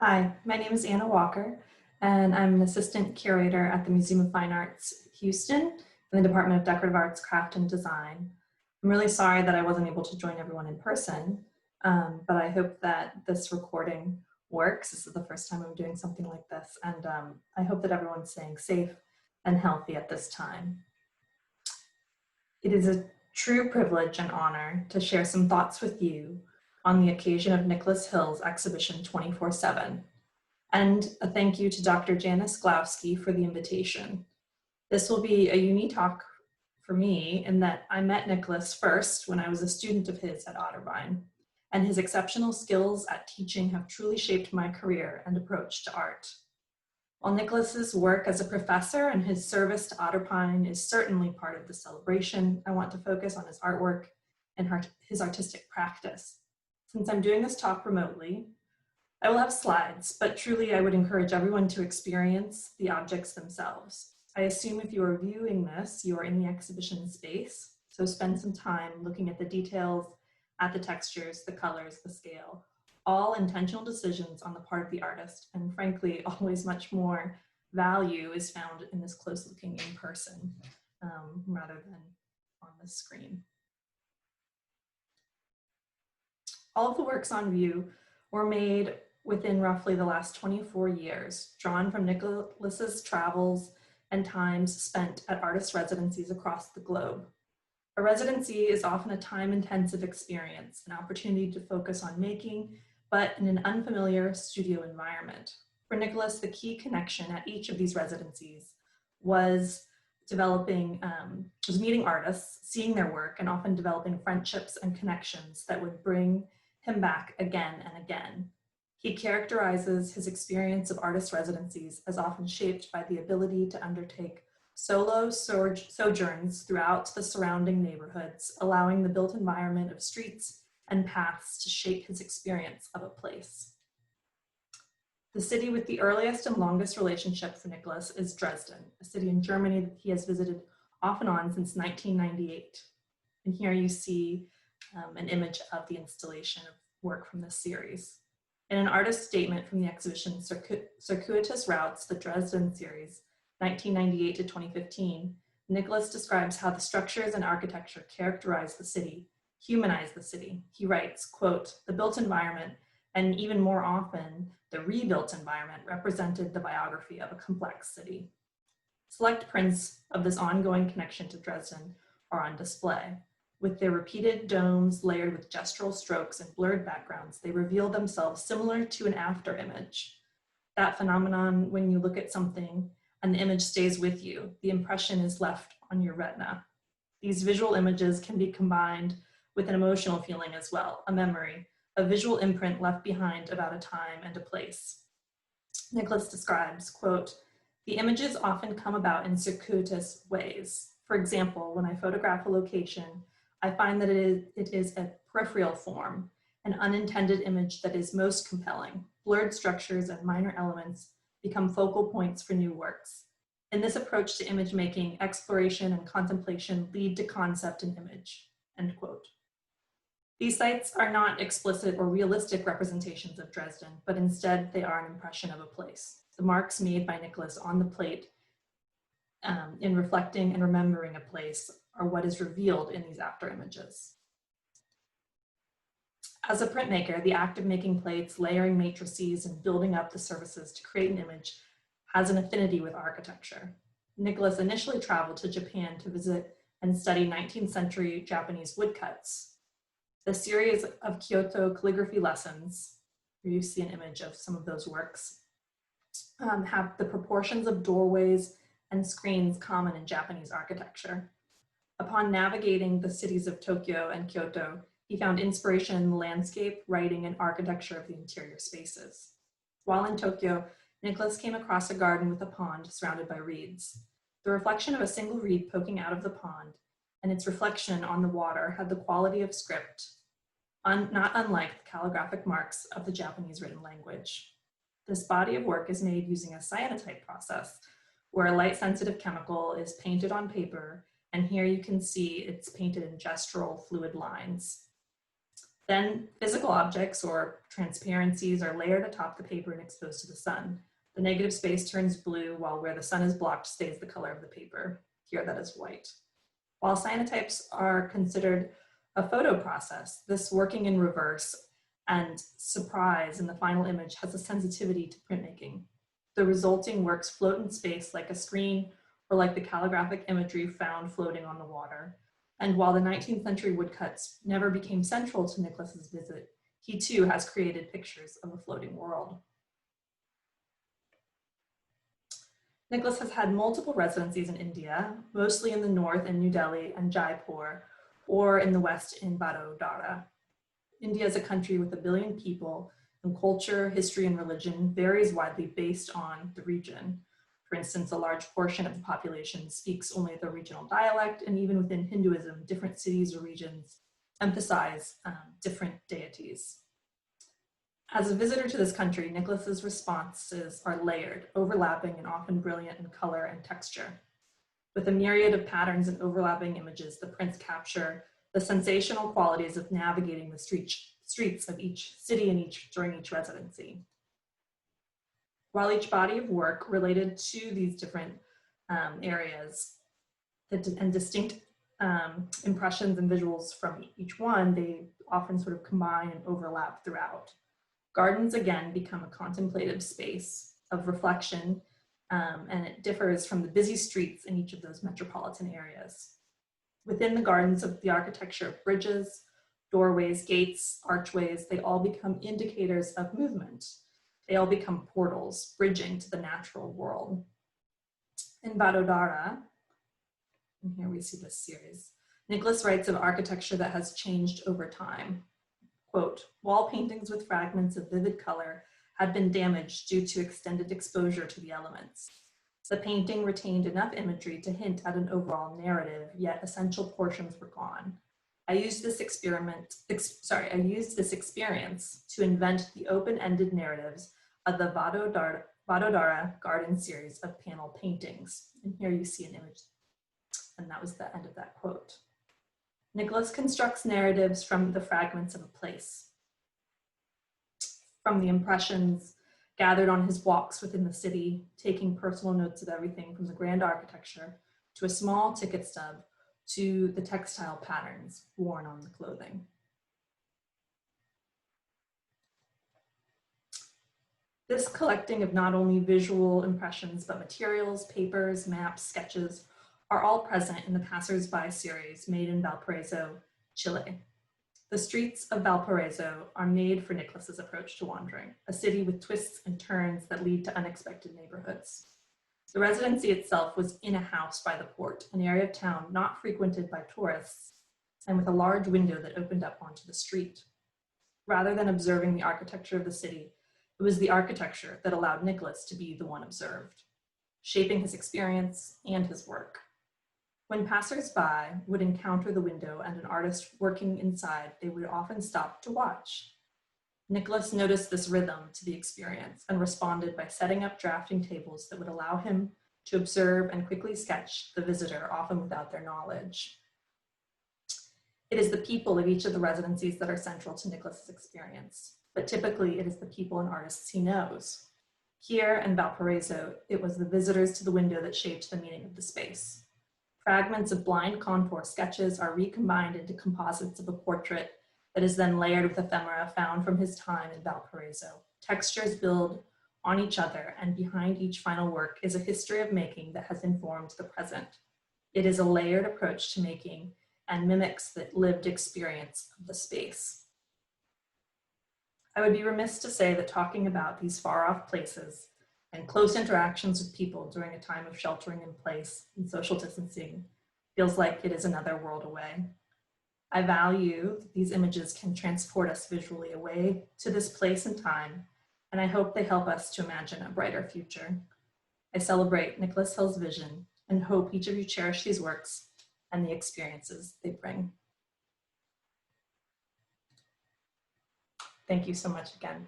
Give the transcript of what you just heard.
Hi, my name is Anna Walker, and I'm an assistant curator at the Museum of Fine Arts, Houston, in the Department of Decorative Arts, Craft, and Design. I'm really sorry that I wasn't able to join everyone in person, but I hope that this recording works. This is the first time I'm doing something like this, and I hope that everyone's staying safe and healthy at this time. It is a true privilege and honor to share some thoughts with you on the occasion of Nicholas Hill's exhibition 24/7. And a thank you to Dr. Janice Glowski for the invitation. This will be a unique talk for me in that I met Nicholas first when I was a student of his at Otterbein, and his exceptional skills at teaching have truly shaped my career and approach to art. While Nicholas's work as a professor and his service to Otterbein is certainly part of the celebration, I want to focus on his artwork and his artistic practice. Since I'm doing this talk remotely, I will have slides, but truly I would encourage everyone to experience the objects themselves. I assume if you are viewing this, you are in the exhibition space, so spend some time looking at the details, at the textures, the colors, the scale, all intentional decisions on the part of the artist, and frankly, always much more value is found in this close looking in person rather than on the screen. All of the works on view were made within roughly the last 24 years, drawn from Nicholas's travels and times spent at artist residencies across the globe. A residency is often a time-intensive experience, an opportunity to focus on making, but in an unfamiliar studio environment. For Nicholas, the key connection at each of these residencies was meeting artists, seeing their work, and often developing friendships and connections that would bring him back again and again. He characterizes his experience of artist residencies as often shaped by the ability to undertake solo sojourns throughout the surrounding neighborhoods, allowing the built environment of streets and paths to shape his experience of a place. The city with the earliest and longest relationship for Nicholas is Dresden, a city in Germany that he has visited off and on since 1998. And here you see an image of the installation of work from this series. In an artist statement from the exhibition Circuitous Routes, the Dresden series, 1998 to 2015, Nicholas describes how the structures and architecture characterize the city, humanize the city. He writes, quote, "The built environment, and even more often, the rebuilt environment represented the biography of a complex city." Select prints of this ongoing connection to Dresden are on display. With their repeated domes layered with gestural strokes and blurred backgrounds, they reveal themselves similar to an after image. That phenomenon when you look at something and the image stays with you, the impression is left on your retina. These visual images can be combined with an emotional feeling as well, a memory, a visual imprint left behind about a time and a place. Nicholas describes, quote, "The images often come about in circuitous ways. For example, when I photograph a location, I find that it is a peripheral form, an unintended image that is most compelling. Blurred structures and minor elements become focal points for new works. In this approach to image making, exploration and contemplation lead to concept and image," end quote. These sites are not explicit or realistic representations of Dresden, but instead they are an impression of a place. The marks made by Nicholas on the plate in reflecting and remembering a place are what is revealed in these after images. As a printmaker, the act of making plates, layering matrices, and building up the surfaces to create an image has an affinity with architecture. Nicholas initially traveled to Japan to visit and study 19th century Japanese woodcuts. The series of Kyoto calligraphy lessons, where you see an image of some of those works, have the proportions of doorways and screens common in Japanese architecture. Upon navigating the cities of Tokyo and Kyoto, he found inspiration in the landscape, writing, and architecture of the interior spaces. While in Tokyo, Nicholas came across a garden with a pond surrounded by reeds. The reflection of a single reed poking out of the pond and its reflection on the water had the quality of script, not unlike the calligraphic marks of the Japanese written language. This body of work is made using a cyanotype process, where a light-sensitive chemical is painted on paper, and here you can see it's painted in gestural fluid lines. Then physical objects or transparencies are layered atop the paper and exposed to the sun. The negative space turns blue, while where the sun is blocked stays the color of the paper. Here that is white. While cyanotypes are considered a photo process, this working in reverse and surprise in the final image has a sensitivity to printmaking. The resulting works float in space like a screen or like the calligraphic imagery found floating on the water. And while the 19th century woodcuts never became central to Nicholas's visit, he too has created pictures of a floating world. Nicholas has had multiple residencies in India, mostly in the north in New Delhi and Jaipur, or in the west in Vadodara. India is a country with 1 billion people, and culture, history, and religion varies widely based on the region. For instance, a large portion of the population speaks only the regional dialect, and even within Hinduism, different cities or regions emphasize different deities. As a visitor to this country, Nicholas's responses are layered, overlapping, and often brilliant in color and texture. With a myriad of patterns and overlapping images, the prints capture the sensational qualities of navigating the streets of each city during each residency. While each body of work related to these different areas and distinct impressions and visuals from each one, they often sort of combine and overlap throughout. Gardens, again, become a contemplative space of reflection, and it differs from the busy streets in each of those metropolitan areas. Within the gardens of the architecture of bridges, doorways, gates, archways, they all become indicators of movement. They all become portals, bridging to the natural world. In Vadodara, and here we see this series, Nicholas writes of architecture that has changed over time. Quote, wall paintings with fragments of vivid color had been damaged due to extended exposure to the elements. The painting retained enough imagery to hint at an overall narrative, yet essential portions were gone. I used this experience to invent the open-ended narratives of the Vadodara Garden series of panel paintings. And here you see an image, and that was the end of that quote. Nicholas constructs narratives from the fragments of a place, from the impressions gathered on his walks within the city, taking personal notes of everything from the grand architecture to a small ticket stub to the textile patterns worn on the clothing. This collecting of not only visual impressions, but materials, papers, maps, sketches, are all present in the Passers-by series made in Valparaiso, Chile. The streets of Valparaiso are made for Nicholas's approach to wandering, a city with twists and turns that lead to unexpected neighborhoods. The residency itself was in a house by the port, an area of town not frequented by tourists, and with a large window that opened up onto the street. Rather than observing the architecture of the city, it was the architecture that allowed Nicholas to be the one observed, shaping his experience and his work. When passers-by would encounter the window and an artist working inside, they would often stop to watch. Nicholas noticed this rhythm to the experience and responded by setting up drafting tables that would allow him to observe and quickly sketch the visitor, often without their knowledge. It is the people of each of the residencies that are central to Nicholas's experience, but typically it is the people and artists he knows. Here in Valparaiso, it was the visitors to the window that shaped the meaning of the space. Fragments of blind contour sketches are recombined into composites of a portrait that is then layered with ephemera found from his time in Valparaiso. Textures build on each other, and behind each final work is a history of making that has informed the present. It is a layered approach to making and mimics the lived experience of the space. I would be remiss to say that talking about these far-off places and close interactions with people during a time of sheltering in place and social distancing feels like it is another world away. I value that these images can transport us visually away to this place and time, and I hope they help us to imagine a brighter future. I celebrate Nicholas Hill's vision and hope each of you cherish these works and the experiences they bring. Thank you so much again.